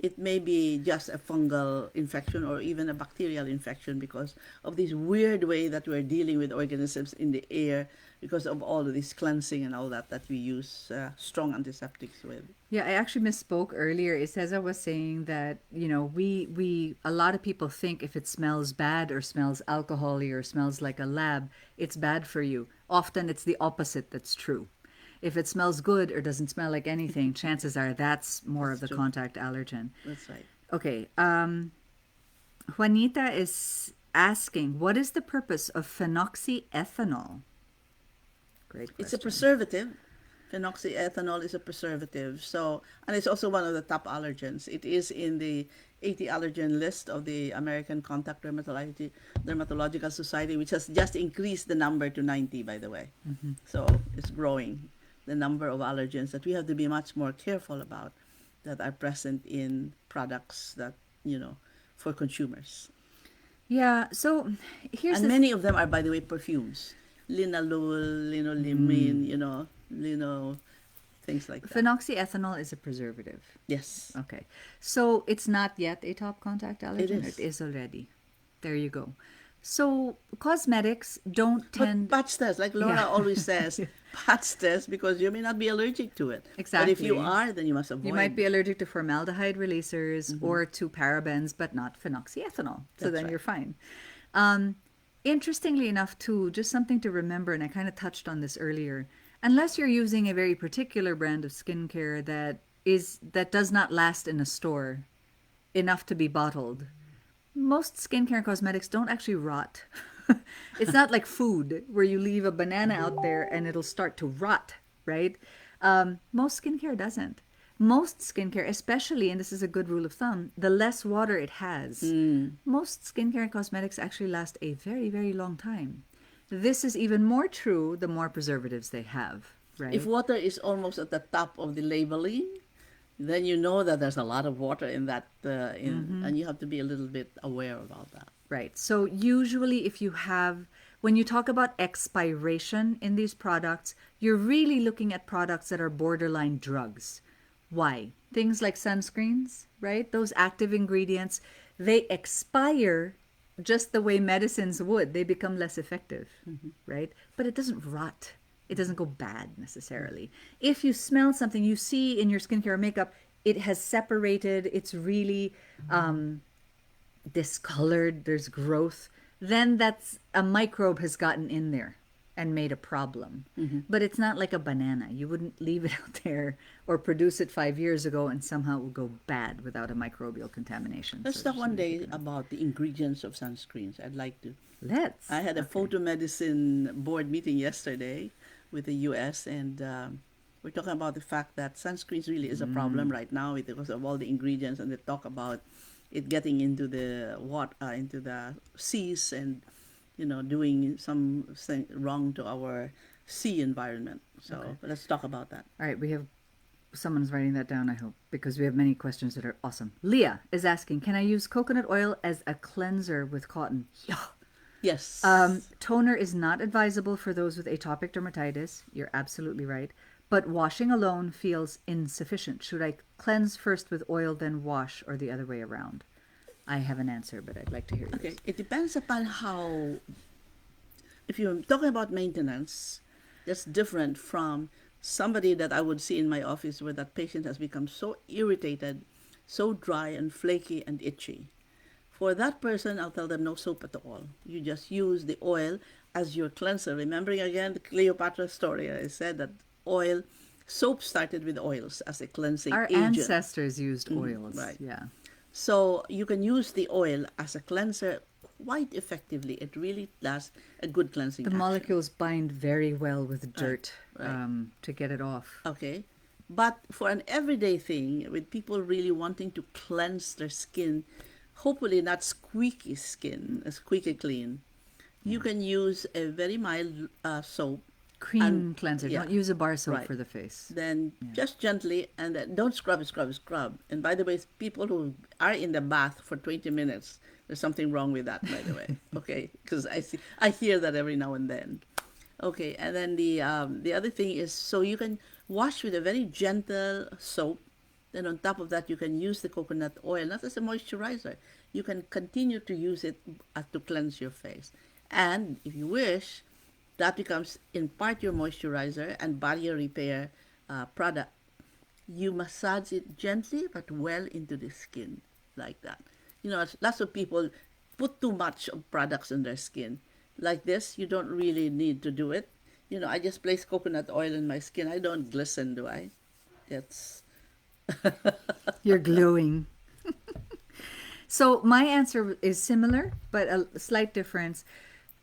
it may be just a fungal infection or even a bacterial infection because of this weird way that we're dealing with organisms in the air because of all of this cleansing and all that we use strong antiseptics with. Yeah, I actually misspoke earlier. It says I was saying that, we a lot of people think if it smells bad or smells alcohol-y or smells like a lab, it's bad for you. Often it's the opposite that's true. If it smells good or doesn't smell like anything, chances are that's more of That's the true. contact allergen. That's right. Okay, Juanita is asking, what is the purpose of phenoxyethanol? Great It's a question. preservative. Phenoxyethanol is a preservative. So, and it's also one of the top allergens. It is in the 80 allergen list of the American Contact Dermatological Society, which has just increased the number to 90, by the way. So it's growing, the number of allergens that we have to be much more careful about that are present in products that, for consumers. Yeah, so here's And the many of them are, by the way, perfumes. Linalool, linoleumin, things like that. phenoxyethanol is a preservative. Yes, Okay. So it's not yet a top contact it allergen. It is. is already. There you go. So cosmetics don't But tend. patch test, like Laura Yeah. always says, patch test because you may not be allergic to it. But if you Exactly. are, then you must You might avoid. be allergic to formaldehyde releasers or to parabens, but not phenoxyethanol. So That's then you're right. fine. Um, Interestingly enough, too, just something to remember, and I kind of touched on this earlier. Unless you're using a very particular brand of skincare that does not last in a store enough to be bottled, most skincare and cosmetics don't actually rot. It's not like food where you leave a banana out there and it'll start to rot, right? Most skincare doesn't. Most skincare, especially, and this is a good rule of thumb, the less water it has, Mm. most skincare and cosmetics actually last a very, very long time. This is even more true the more preservatives they have, If right? water is almost at the top of the labeling, then you know that there's a lot of water in that, and you have to be a little bit aware about that. Right. So usually when you talk about expiration in these products, you're really looking at products that are borderline drugs. Why? Things like sunscreens, right? Those active ingredients, they expire just the way medicines would. They become less effective, right? But it doesn't rot. It doesn't go bad necessarily. If you smell something you see in your skincare or makeup, it has separated, it's really discolored, there's growth, then that's a microbe has gotten in there and made a problem. But it's not like a banana. You wouldn't leave it out there or produce it 5 years ago and somehow it will go bad without a microbial contamination. Let's So talk just one something to keep day in mind. about the ingredients of sunscreens. I'd like to. I Let's. had a Okay. photomedicine board meeting yesterday with the US, and we're talking about the fact that sunscreens really is a problem right now because of all the ingredients, and they talk about it getting into into the seas, and doing something wrong to our sea environment. Okay. So let's talk about that. All right. We have someone's writing that down, I hope, because we have many questions that are awesome. Leah is asking, can I use coconut oil as a cleanser with cotton? Yeah. Yes. Toner is not advisable for those with atopic dermatitis. You're absolutely right. But washing alone feels insufficient. Should I cleanse first with oil, then wash, or the other way around? I have an answer, but I'd like to hear Okay. yours. It depends upon how. If you're talking about maintenance, that's different from somebody that I would see in my office where that patient has become so irritated, so dry and flaky and itchy. For that person, I'll tell them no soap at all. You just use the oil as your cleanser. Remembering again the Cleopatra story, I said that oil Soap started with oils as a cleansing Our agent. ancestors used oils. Right. Yeah. So you can use the oil as a cleanser quite effectively. It really does a good The cleansing action. molecules bind very well with Right, dirt right. to get it off. Okay. But for an everyday thing, with people really wanting to cleanse their skin, hopefully not squeaky skin, squeaky clean, you Yeah. can use a very mild soap and Cream cleanser. yeah, Don't use a bar soap right. for the face. Then Yeah. just gently and then don't scrub, scrub, scrub. And by the way, people who are in the bath for 20 minutes, there's something wrong with that, by the way. Okay, because I hear that every now and then. Okay, and then the other thing is so you can wash with a very gentle soap. Then on top of that, you can use the coconut oil not as a moisturizer. You can continue to use it to cleanse your face, and if you wish, that becomes in part your moisturizer and barrier repair product. You massage it gently but well into the skin like that. You know, lots of people put too much of products on their skin. Like this, you don't really need to do it. You know, I just place coconut oil in my skin. I don't glisten, do I? It's You're glowing. So my answer is similar, but a slight difference.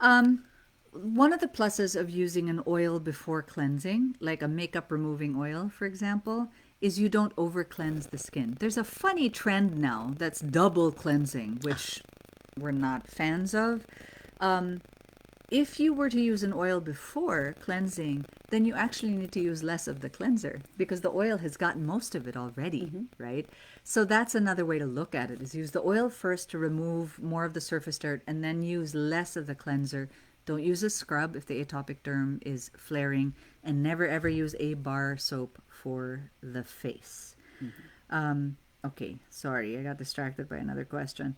Um, One of the pluses of using an oil before cleansing, like a makeup removing oil, for example, is you don't over cleanse the skin. There's a funny trend now that's double cleansing, which we're not fans of. Um, if you were to use an oil before cleansing, then you actually need to use less of the cleanser because the oil has gotten most of it already, right? So that's another way to look at it is use the oil first to remove more of the surface dirt and then use less of the cleanser. Don't use a scrub if the atopic derm is flaring, and never ever use a bar soap for the face. Okay, sorry, I got distracted by another question.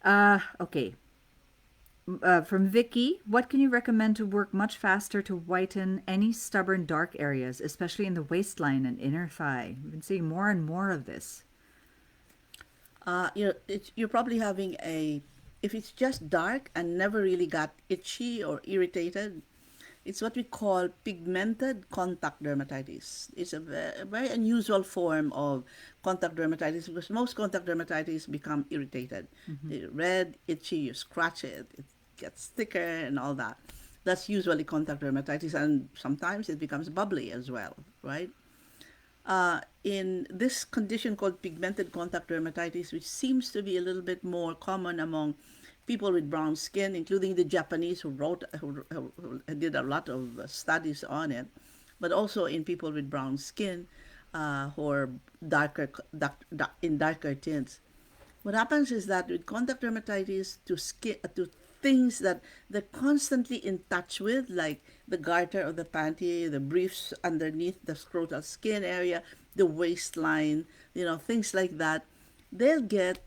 Okay, from Vicky, what can you recommend to work much faster to whiten any stubborn dark areas, especially in the waistline and inner thigh? We've been seeing more and more of this. you're probably having a if it's just dark and never really got itchy or irritated, it's what we call pigmented contact dermatitis. It's a very unusual form of contact dermatitis because most contact dermatitis become irritated. They're red, itchy, you scratch it, it gets thicker and all that. That's usually contact dermatitis, and sometimes it becomes bubbly as well, right? In this condition called pigmented contact dermatitis, which seems to be a little bit more common among people with brown skin, including the Japanese who did a lot of studies on it, but also in people with brown skin who are in darker tints. What happens is that with contact dermatitis to skin to things that they're constantly in touch with, like the garter of the panty, the briefs underneath the scrotal skin area, the waistline, things like that, they'll get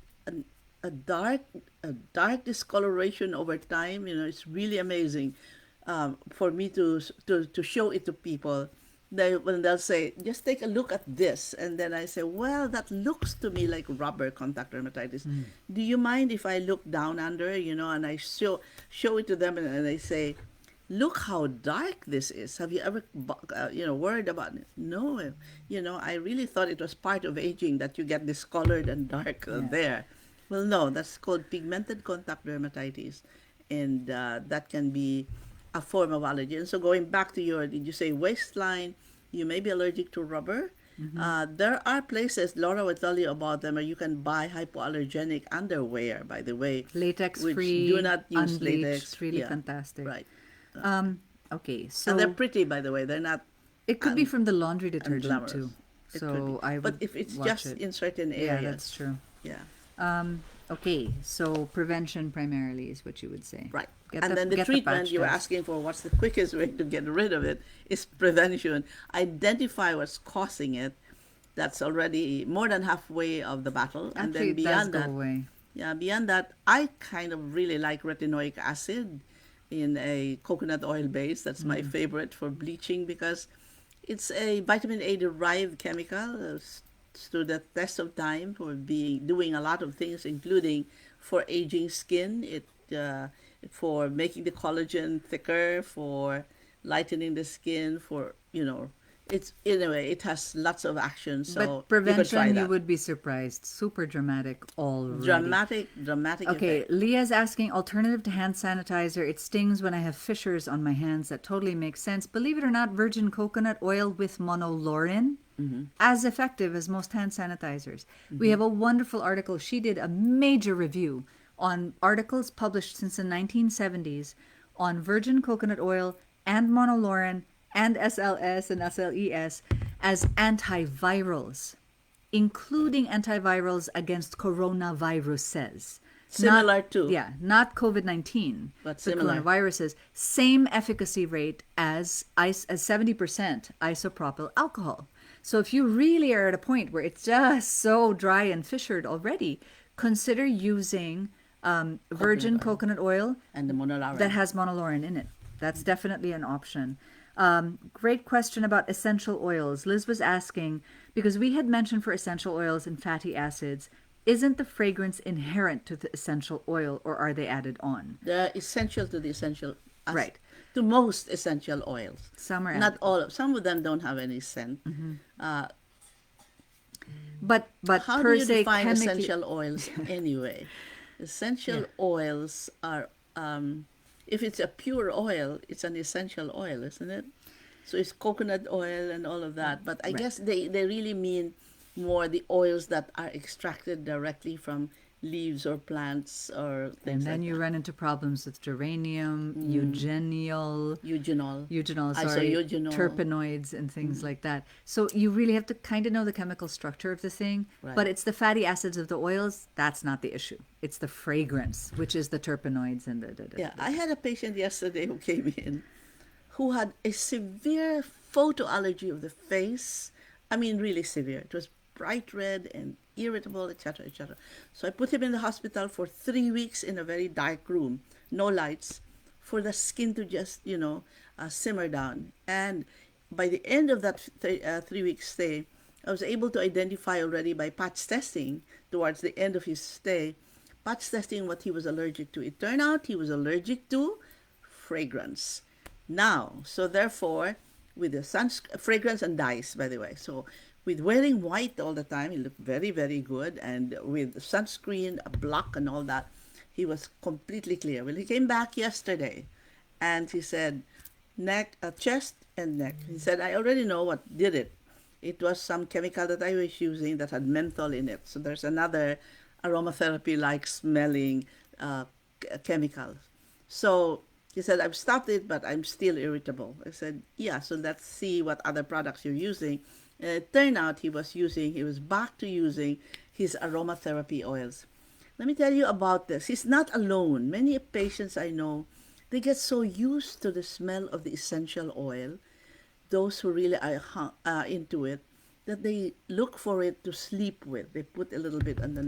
a dark a dark discoloration over time. It's really amazing for me to show it to people. When they'll say, just take a look at this, and then I say, well, that looks to me like rubber contact dermatitis. Do you mind if I look down under, and I show it to them, and I say, look how dark this is. Have you ever worried about it? No. I really thought it was part of aging that you get discolored and dark Yeah. there. Well, no, that's called pigmented contact dermatitis, and that can be a form of allergy. And so going back to did you say waistline? You may be allergic to rubber. There are places, Laura will tell you about them, where you can buy hypoallergenic underwear, by the way, Latex which do free, not use latex. unbleached, really Yeah, fantastic. right. Um, okay, And they're so pretty, by the way. They're not it could be un- from the laundry detergent too. unglamorous. It could be. So I But would if it's watch just it. in certain Yeah, that's areas, true. yeah. Okay, so prevention primarily is what you would say. Right. Get And the then the get the treatment patch you were test. asking for, what's the quickest way to get rid of it, is prevention. Identify what's causing it. That's already more than halfway of the battle. And Actually, then it does beyond go that, away. yeah, beyond that, I kind of really like retinoic acid in a coconut oil base. That's my favorite for bleaching because it's a vitamin A derived chemical. Stood the test of time for being doing a lot of things, including for aging skin. For making the collagen thicker, for lightening the skin, for It's anyway, it has lots of action, so But you could try prevention, you that. would be surprised. Super dramatic already. Dramatic Okay, effect. Leah's asking alternative to hand sanitizer. It stings when I have fissures on my hands. That totally makes sense. Believe it or not, virgin coconut oil with monolaurin, as effective as most hand sanitizers. We have a wonderful article. She did a major review on articles published since the 1970s on virgin coconut oil and monolaurin and SLS and SLES as antivirals, including antivirals against coronaviruses. Not, Similar to, yeah, not COVID-19, but but similar. coronaviruses. Same efficacy rate as 70% isopropyl alcohol. So if you really are at a point where it's just so dry and fissured already, consider using Coconut virgin oil coconut oil and the that monolaurin. has monolaurin in it. That's definitely an option. Great question about essential oils. Liz was asking, because we had mentioned for essential oils and fatty acids, isn't the fragrance inherent to the essential oil or are they added on? They're essential to the essential, as, Right. to most essential oils. Some are Not added. all of, some of them don't have any scent. Uh, But how do per you se define chemically, essential oils anyway? yeah. Essential oils are, if it's a pure oil, it's an essential oil, isn't it? So it's coconut oil and all of that. But I Right. guess they really mean more the oils that are extracted directly from leaves or plants or And things then like you that. run into problems with geranium, eugenol, Eugenol. eugenol, I saw sorry, eugenol. terpenoids and things like that. So you really have to kind of know the chemical structure of the thing, but Right. it's the fatty acids of the oils, that's not the issue. It's the fragrance, which is the terpenoids and the da, da, da, Yeah, da, I da. had a patient yesterday who came in who had a severe photoallergy of the face. I mean, really severe. It was bright red and irritable, etc., etc. So I put him in the hospital for 3 weeks in a very dark room, no lights, for the skin to just, simmer down. And by the end of that 3 week stay, I was able to identify already by patch testing towards the end of his stay, patch testing what he was allergic to. It turned out he was allergic to fragrance. Now, so therefore, with the fragrance and dyes, by the way. So with wearing white all the time, he looked very, very good. And with sunscreen, a block and all that, he was completely clear. Well, he came back yesterday and he said, chest and neck. He said, I already know what did it. It was some chemical that I was using that had menthol in it. So there's another aromatherapy-like smelling chemical. So he said, I've stopped it, but I'm still irritable. I said, yeah, so let's see what other products you're using. And it turned out he was back to using his aromatherapy oils. Let me tell you about this. He's not alone. Many patients I know, they get so used to the smell of the essential oil, those who really are into it, that they look for it to sleep with. They put a little bit on the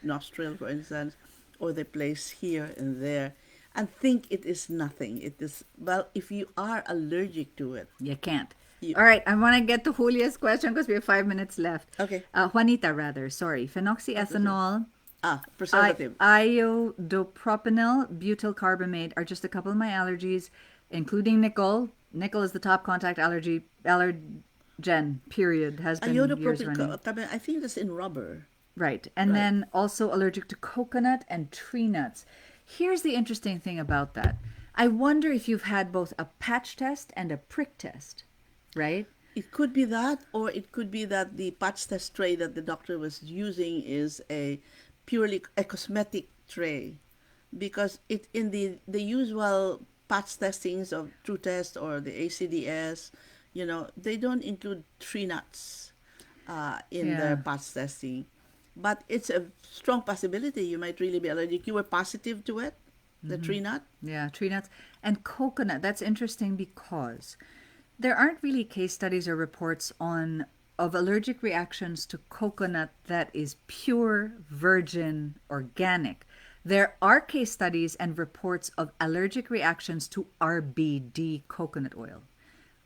nostril, for instance, or they place here and there and think it is nothing. It is, well, if you are allergic to it, You can't. you, All right, I want to get to Julia's question because we have 5 minutes left. okay, Juanita, rather, sorry. okay. Phenoxyethanol, Preservative. Iodopropanol, butyl carbamate are just a couple of my allergies, including nickel. Nickel is the top contact allergen, period, has been years running. I think that's in rubber. Right. And Right. then also allergic to coconut and tree nuts. Here's the interesting thing about that. I wonder if you've had both a patch test and a prick test, right? It could be that, or it could be that the patch test tray that the doctor was using is a purely a cosmetic tray, because it in the usual patch testings of True Test or the ACDS, they don't include tree nuts in their Yeah. patch testing, but it's a strong possibility you might really be allergic. You were positive to it, the tree nut. Yeah, tree nuts and coconut. That's interesting because there aren't really case studies or reports on of allergic reactions to coconut that is pure, virgin, organic. There are case studies and reports of allergic reactions to RBD coconut oil.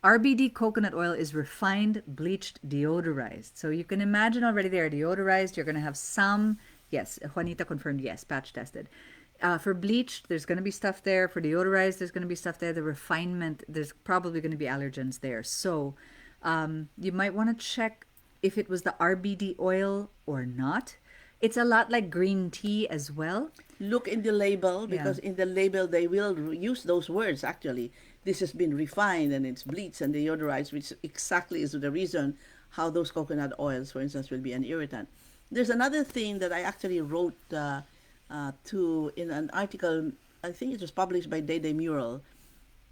RBD coconut oil is refined, bleached, deodorized. So you can imagine already there, deodorized, you're going to have some, yes, Juanita confirmed, yes, patch tested. For bleached, there's going to be stuff there. For deodorized, there's going to be stuff there. The refinement, there's probably going to be allergens there. So You might want to check if it was the RBD oil or not. It's a lot like green tea as well. Look in the label, Yeah, because in the label they will use those words actually. This has been refined and it's bleached and deodorized, which exactly is the reason how those coconut oils, for instance, will be an irritant. There's another thing that I actually wrote to in an article. I think it was published by Day Day Mural.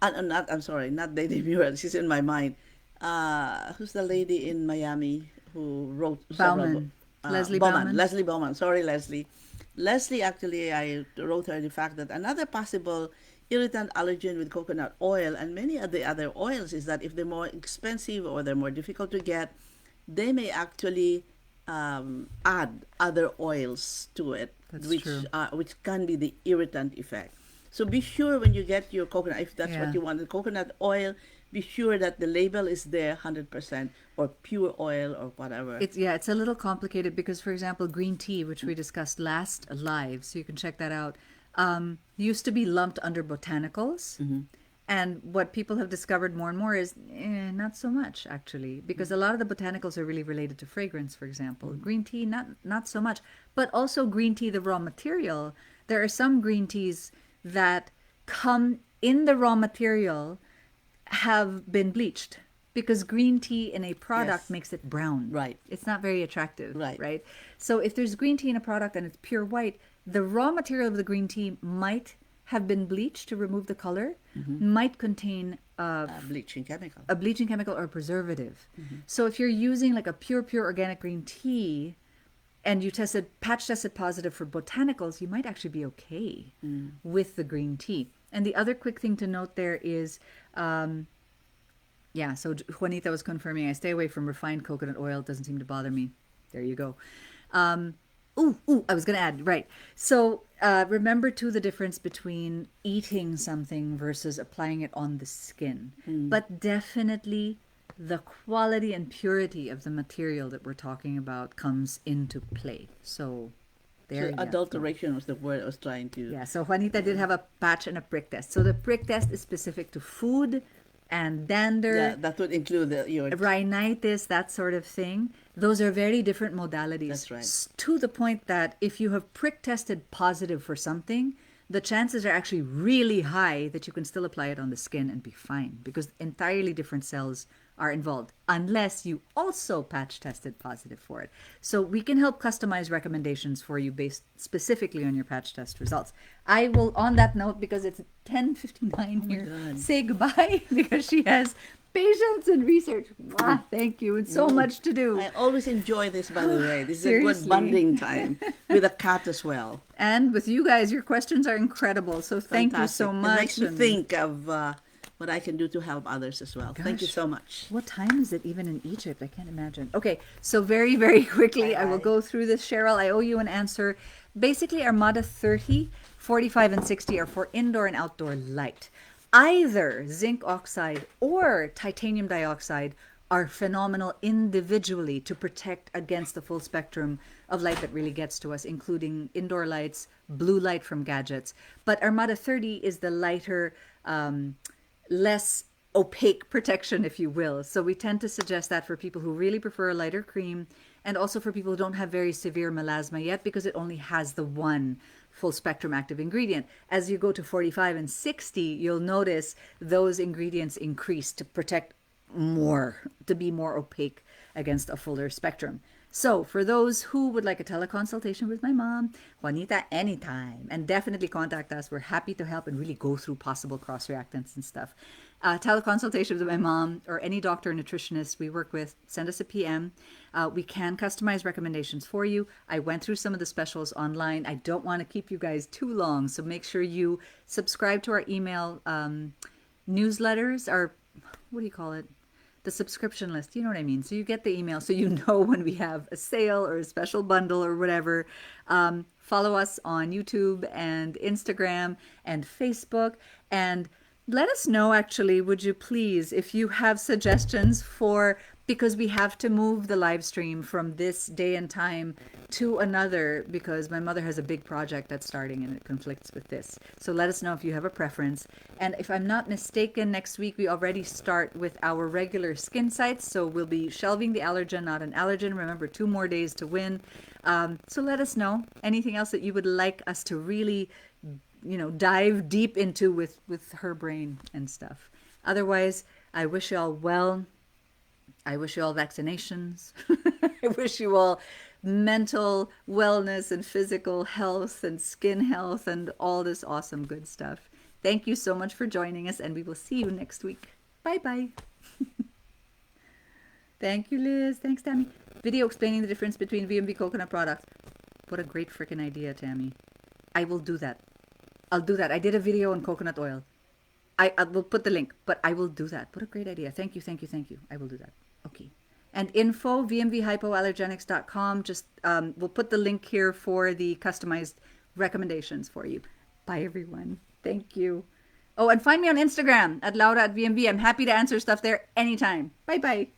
Not, I'm sorry, not Day Day Mural. She's in my mind. Who's the lady in Miami who wrote several books? Bauman, Leslie Bowman, Bauman. Leslie Bowman. Sorry, Leslie. Leslie, actually, I wrote her the fact that another possible irritant allergen with coconut oil and many of the other oils is that if they're more expensive or they're more difficult to get, they may actually add other oils to it, That's true. which can be the irritant effect. So be sure when you get your coconut, if that's what Yeah. you want, the coconut oil, be sure that the label is there 100% or pure oil or whatever. It's a little complicated because, for example, green tea, which we discussed last live, so you can check that out, used to be lumped under botanicals. And what people have discovered more and more is not so much actually, because a lot of the botanicals are really related to fragrance, for example. Green tea, not so much. But also green tea, the raw material. There are some green teas that come in the raw material have been bleached because green tea in a product Yes. makes it brown. Right. It's not very attractive, Right. right? So if there's green tea in a product and it's pure white, the raw material of the green tea might have been bleached to remove the color, might contain Bleaching chemical. a bleaching chemical or a preservative. So if you're using like a pure organic green tea and you patch tested positive for botanicals, you might actually be okay with the green tea. And the other quick thing to note there is, yeah, so Juanita was confirming I stay away from refined coconut oil. It doesn't seem to bother me. There you go. I was going to add, right. So remember too the difference between eating something versus applying it on the skin. But definitely the quality and purity of the material that we're talking about comes into play. So there So you go. adulteration was the word I was trying to. Yeah, so Juanita did have a patch and a prick test. So the prick test is specific to food and dander, Yeah, that would include your. rhinitis, that sort of thing. Those are very different modalities. That's right. To the point that if you have prick tested positive for something, the chances are actually really high that you can still apply it on the skin and be fine because entirely different cells are involved unless you also patch tested positive for it. So we can help customize recommendations for you based specifically on your patch test results. I will, on that note, because it's 10:59 here, God. say goodbye because she has patience and research. Mwah, thank you, and so much to do. I always enjoy this, by the way. This is a Seriously. good bonding time with a cat as well. And with you guys, your questions are incredible. So thank you Fantastic. so It much. makes me and- think of what I can do to help others as well. Thank you Gosh. so much. What time is it even in Egypt? I can't imagine. Okay, so very quickly, I will Bye-bye. go through this, Cheryl. I owe you an answer. Basically, Armada 30, 45, and 60 are for indoor and outdoor light. Either zinc oxide or titanium dioxide are phenomenal individually to protect against the full spectrum of light that really gets to us, including indoor lights, blue light from gadgets. But Armada 30 is the lighter, less opaque protection, if you will. So we tend to suggest that for people who really prefer a lighter cream and also for people who don't have very severe melasma yet because it only has the one full spectrum active ingredient. As you go to 45 and 60, you'll notice those ingredients increase to protect more, to be more opaque against a fuller spectrum. So for those who would like a teleconsultation with my mom, Juanita, anytime, and definitely contact us. We're happy to help and really go through possible cross reactants and stuff. Teleconsultation with my mom or any doctor or nutritionist we work with, send us a PM. We can customize recommendations for you. I went through some of the specials online. I don't want to keep you guys too long, so make sure you subscribe to our email newsletters, or what do you call it? The subscription list. You know what I mean? So you get the email so you know when we have a sale or a special bundle or whatever. Follow us on YouTube and Instagram and Facebook. And let us know, actually, would you please, if you have suggestions for because we have to move the live stream from this day and time to another because my mother has a big project that's starting and it conflicts with this. So let us know if you have a preference. And if I'm not mistaken, next week we already start with our regular skin sites. So we'll be shelving the allergen, not an allergen. Remember, 2 more days to win. So let us know anything else that you would like us to really, dive deep into with her brain and stuff. Otherwise, I wish you all well. I wish you all vaccinations. I wish you all mental wellness and physical health and skin health and all this awesome good stuff. Thank you so much for joining us, and we will see you next week. Bye bye. Thank you, Liz. Thanks, Tammy. Video explaining the difference between VMV coconut products. What a great freaking idea, Tammy. I will do that. I'll do that. I did a video on coconut oil. I will put the link, but I will do that. What a great idea. Thank you, thank you, thank you. I will do that. Okay. And info, vmvhypoallergenics.com. Just we'll put the link here for the customized recommendations for you. Bye, everyone. Thank you. Oh, and find me on Instagram at Laura at VMV. I'm happy to answer stuff there anytime. Bye bye.